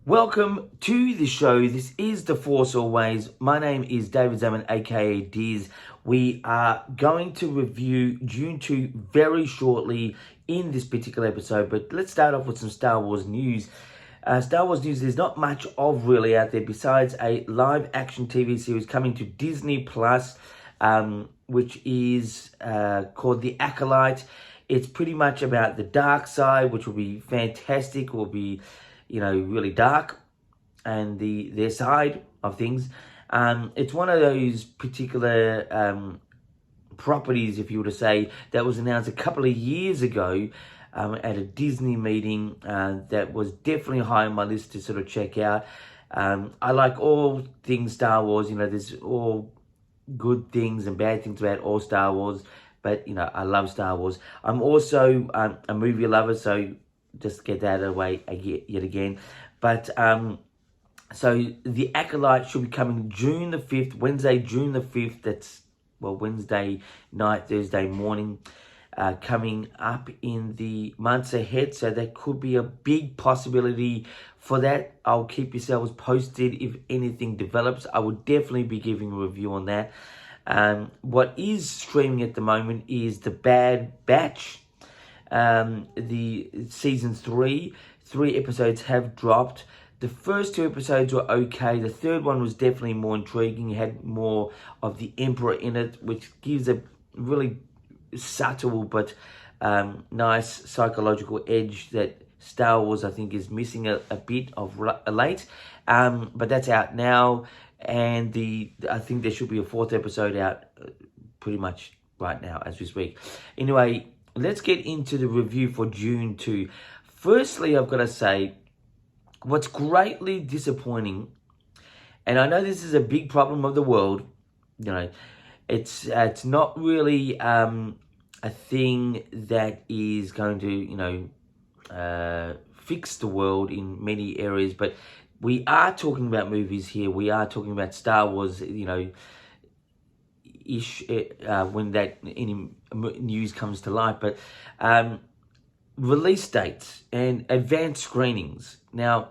Welcome to the show. This is The Force Always. My name is David Zaman, aka Diz. We are going to review Dune 2 very shortly in this particular episode, but let's start off with some Star Wars news. Star Wars news, there's not much of really out there besides a live action TV series coming to Disney Plus, which is called The Acolyte. It's pretty much about the dark side, which will be fantastic, will be really dark, and their side of things. It's one of those particular properties, if you were to say, that was announced a couple of years ago at a Disney meeting that was definitely high on my list to sort of check out. I like all things Star Wars. There's all good things and bad things about all Star Wars, but I love Star Wars. I'm also a movie lover, so just get that out of the way yet again. But so The Acolyte should be coming June the 5th, Wednesday, June the 5th. That's, Wednesday night, Thursday morning, coming up in the months ahead. So that could be a big possibility for that. I'll keep yourselves posted if anything develops. I would definitely be giving a review on that. What is streaming at the moment is The Bad Batch. The season 3 episodes have dropped. The first 2 episodes were okay. The third one was definitely more intriguing. It had more of the Emperor in it, which gives a really subtle but nice psychological edge that Star Wars, I think, is missing a bit of late. But that's out now, and I think there should be a 4th episode out pretty much right now as we speak. Anyway, let's get into the review for Dune 2. Firstly, I've got to say, what's greatly disappointing, and I know this is a big problem of the world, it's not really a thing that is going to, fix the world in many areas, but we are talking about movies here. We are talking about Star Wars, when that any news comes to light. But release dates and advanced screenings. Now,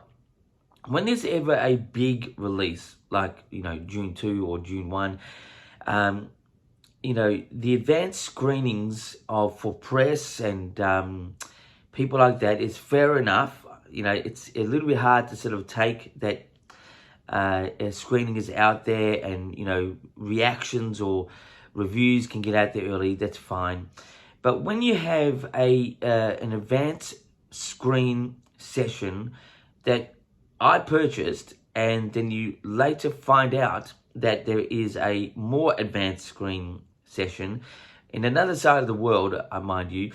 when there's ever a big release like June 2 or June 1, the advanced screenings for press and people like that is fair enough. It's a little bit hard to sort of take that a screening is out there and reactions or reviews can get out there early. That's fine. But when you have an advanced screen session that I purchased, and then you later find out that there is a more advanced screen session in another side of the world, mind you,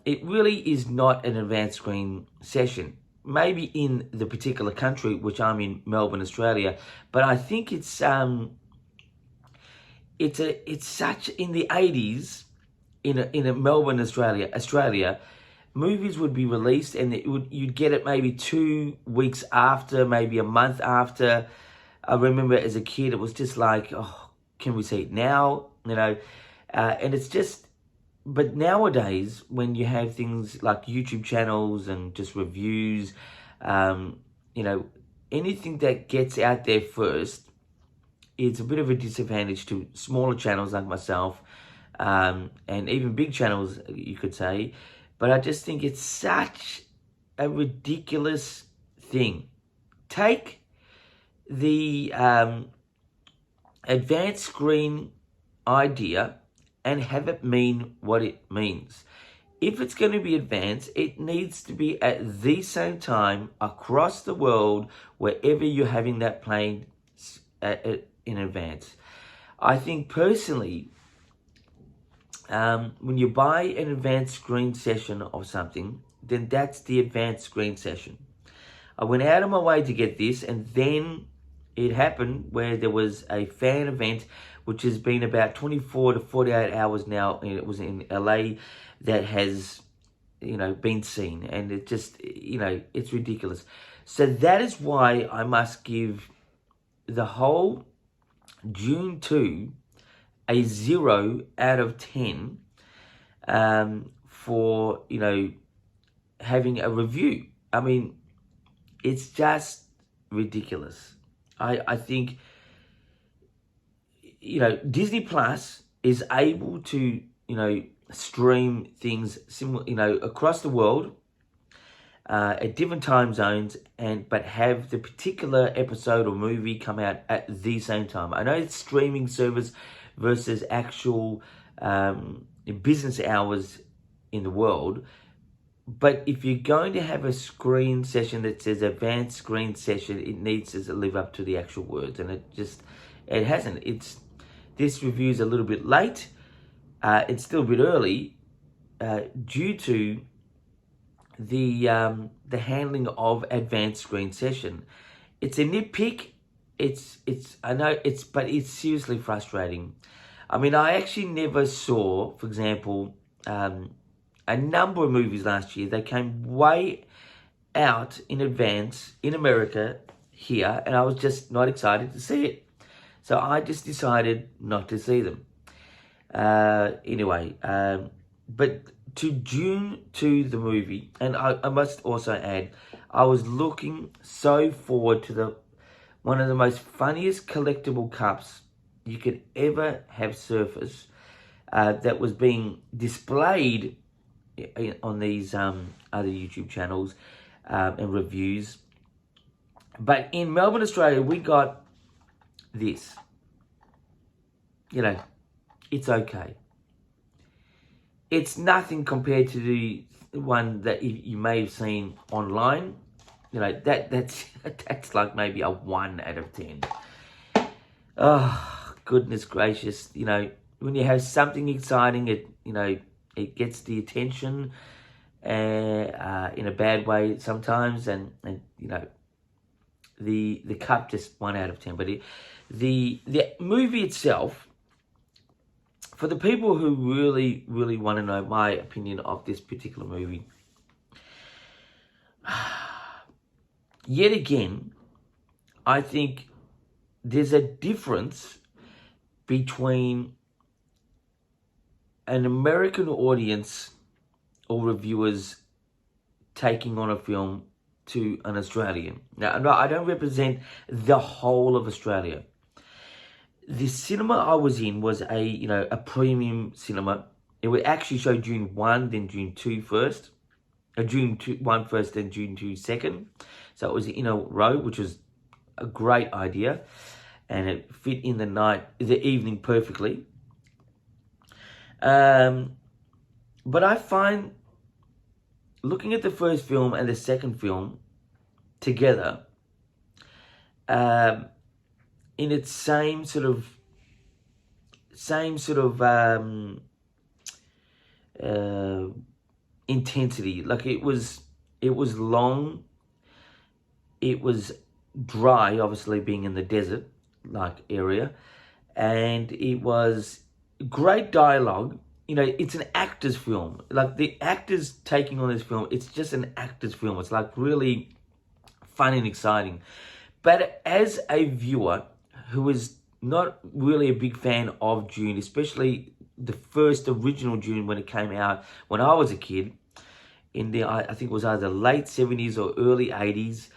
it really is not an advanced screen session. Maybe in the particular country, which I'm in, Melbourne, Australia, but I think it's such in the 80s in a Melbourne, Australia, movies would be released and you'd get it maybe 2 weeks after, maybe a month after. I remember as a kid, it was just like, oh, can we see it now? And it's just. But nowadays, when you have things like YouTube channels and just reviews, anything that gets out there first, it's a bit of a disadvantage to smaller channels like myself, and even big channels, you could say. But I just think it's such a ridiculous thing. Take the advanced screen idea and have it mean what it means. If it's going to be advanced, it needs to be at the same time across the world, wherever you're having that playing in advance. I think personally, when you buy an advanced screen session of something, then that's the advanced screen session. I went out of my way to get this, and then it happened where there was a fan event which has been about 24 to 48 hours now, and it was in LA, that has, been seen. And it just, it's ridiculous. So that is why I must give the whole June 2 a 0 out of 10 for, having a review. I mean, It's just ridiculous. I think, Disney Plus is able to, stream things across the world at different time zones, but have the particular episode or movie come out at the same time. I know it's streaming service versus actual business hours in the world, but if you're going to have a screen session that says advanced screen session, it needs to live up to the actual words, and it hasn't. This review is a little bit late. It's still a bit early due to the handling of advanced screen session. It's a nitpick. I know but it's seriously frustrating. I mean, I actually never saw, for example, a number of movies last year. They came way out in advance in America here, and I was just not excited to see it. So I just decided not to see them. Anyway, but to Dune 2, the movie, and I must also add, I was looking so forward to one of the most funniest collectible cups you could ever have surface that was being displayed on these other YouTube channels and reviews. But in Melbourne, Australia, we got this. It's okay. It's nothing compared to the one that you may have seen online. That's like maybe a 1 out of 10. Oh, goodness gracious. When you have something exciting, it gets the attention in a bad way sometimes, and the cup just 1 out of 10. But the movie itself, for the people who really, really want to know my opinion of this particular movie, yet again, I think there's a difference between an American audience or reviewers taking on a film to an Australian. Now, I don't represent the whole of Australia. The cinema I was in was a premium cinema. It would actually show Dune 1, then Dune 2 first. Dune 1 first, then Dune 2 second. So it was in a row, which was a great idea. And it fit in the evening perfectly. But I find, looking at the first film and the second film together, in its same sort of intensity. Like it was long, it was dry, obviously being in the desert like area, and it was great dialogue. It's an actor's film. Like the actors taking on this film, it's just an actor's film. It's like really fun and exciting. But as a viewer who is not really a big fan of Dune, especially the first original Dune when it came out when I was a kid, I think it was either late 70s or early 80s,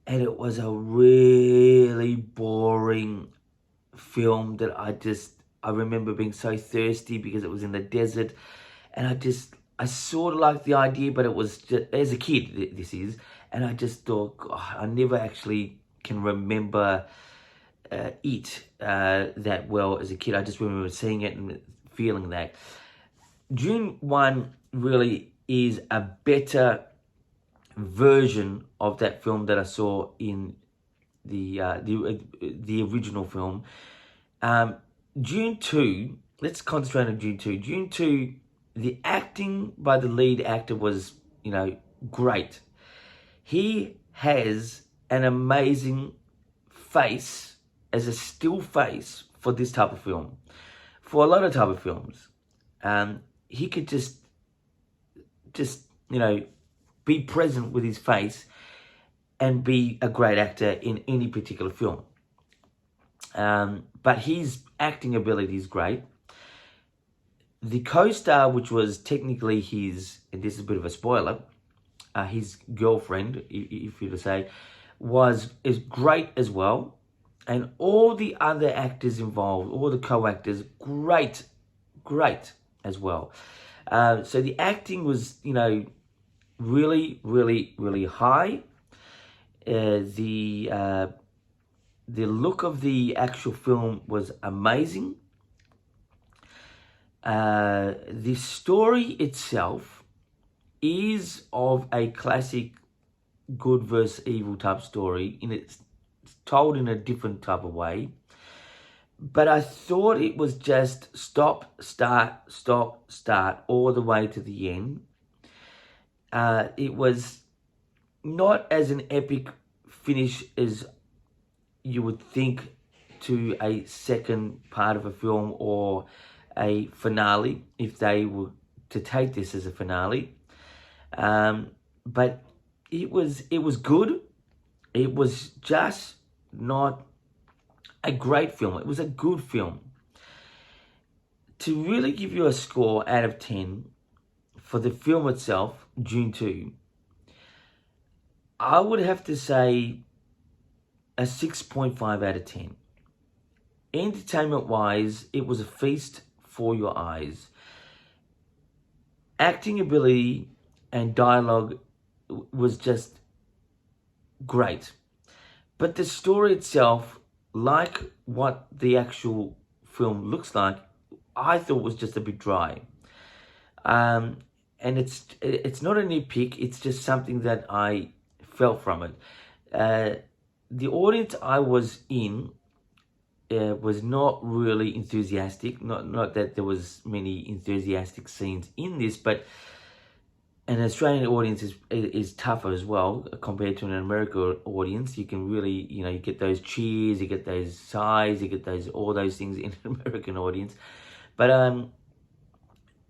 and it was a really boring film that I remember being so thirsty because it was in the desert, and I sort of liked the idea, but it was just, as a kid, this is, and I just thought, I never actually can remember it that well as a kid. I just remember seeing it and feeling that. Dune 1 really is a better version of that film that I saw in the original film. Dune 2, let's concentrate on Dune 2. Dune 2, the acting by the lead actor was, great. He has an amazing face as a still face for this type of film. For a lot of type of films, he could just be present with his face and be a great actor in any particular film. But his acting ability is great. The co-star, which was technically his, and this is a bit of a spoiler, his girlfriend, if you to say, is great as well. And all the other actors involved, all the co-actors, great as well. So the acting was, really high. The look of the actual film was amazing. The story itself is of a classic good versus evil type story. It's told in a different type of way. But I thought it was just stop, start all the way to the end. It was not as an epic finish as you would think to a second part of a film or a finale, if they were to take this as a finale. But it was good. It was just not a great film. It was a good film. To really give you a score out of 10 for the film itself, Dune 2, I would have to say a 6.5 out of 10. Entertainment-wise, it was a feast for your eyes. Acting ability and dialogue was just great. But the story itself, like what the actual film looks like, I thought was just a bit dry. And it's not a nitpick, it's just something that I felt from it. The audience I was in was not really enthusiastic. Not that there was many enthusiastic scenes in this, but an Australian audience is tougher as well compared to an American audience. You can really, you get those cheers, you get those sighs, you get all those things in an American audience. But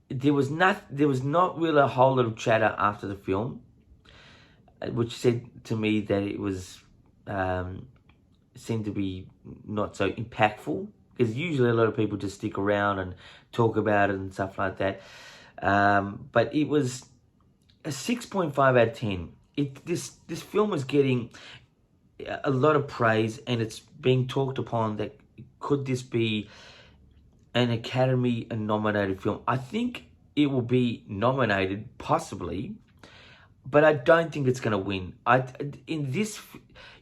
there was not really a whole lot of chatter after the film, which said to me that it was seemed to be not so impactful, because usually a lot of people just stick around and talk about it and stuff like that. But it was a 6.5 out of 10. This film is getting a lot of praise, and it's being talked upon that could this be an Academy nominated film. I think it will be nominated, possibly, but I don't think it's going to win.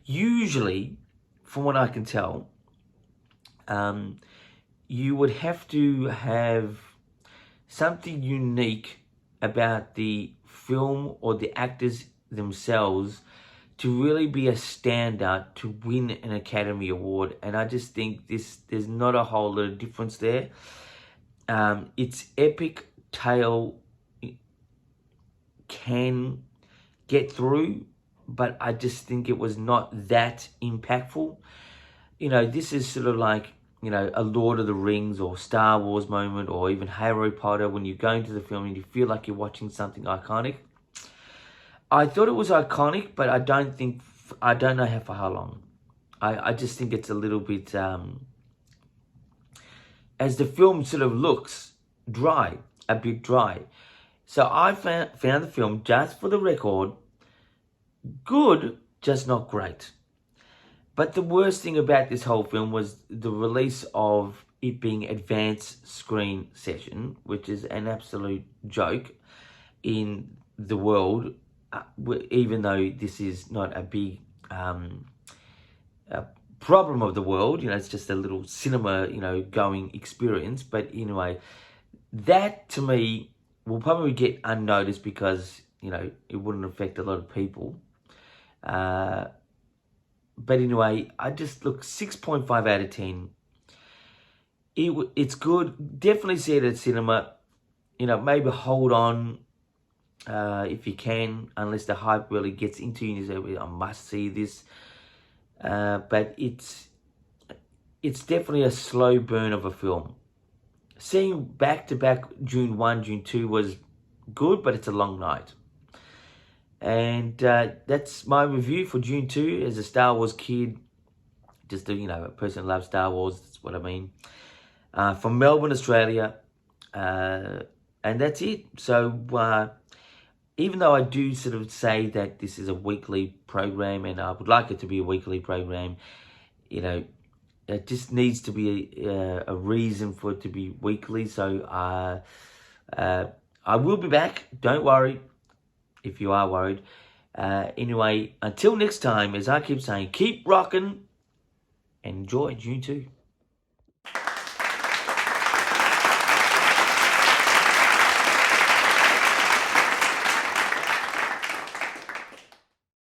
Usually, from what I can tell, you would have to have something unique about the film or the actors themselves to really be a standout to win an Academy Award. And I just think there's not a whole lot of difference there. Its epic tale can get through, but I just think it was not that impactful. This is sort of like, a Lord of the Rings or Star Wars moment, or even Harry Potter, when you go into the film and you feel like you're watching something iconic. I thought it was iconic, but I don't know for how long. I just think it's a little bit, as the film sort of looks, a bit dry. So I found the film, just for the record, good, just not great. But the worst thing about this whole film was the release of it being advanced screen session, which is an absolute joke in the world, even though this is not a big problem of the world. It's just a little cinema, going experience. But anyway, that to me will probably get unnoticed because, it wouldn't affect a lot of people. But anyway, I just look 6.5 out of 10. It's good. Definitely see it at cinema. Maybe hold on if you can, unless the hype really gets into you and you say, I must see this. But it's definitely a slow burn of a film. Seeing back-to-back Dune 1, Dune 2 was good, but it's a long night. And that's my review for Dune 2 as a Star Wars kid. Just a person who loves Star Wars, that's what I mean. From Melbourne, Australia. And that's it. So even though I do sort of say that this is a weekly program and I would like it to be a weekly program, you know, it just needs to be a reason for it to be weekly. So I will be back. Don't worry if you are worried. Anyway, until next time, as I keep saying, keep rocking and enjoy Dune 2.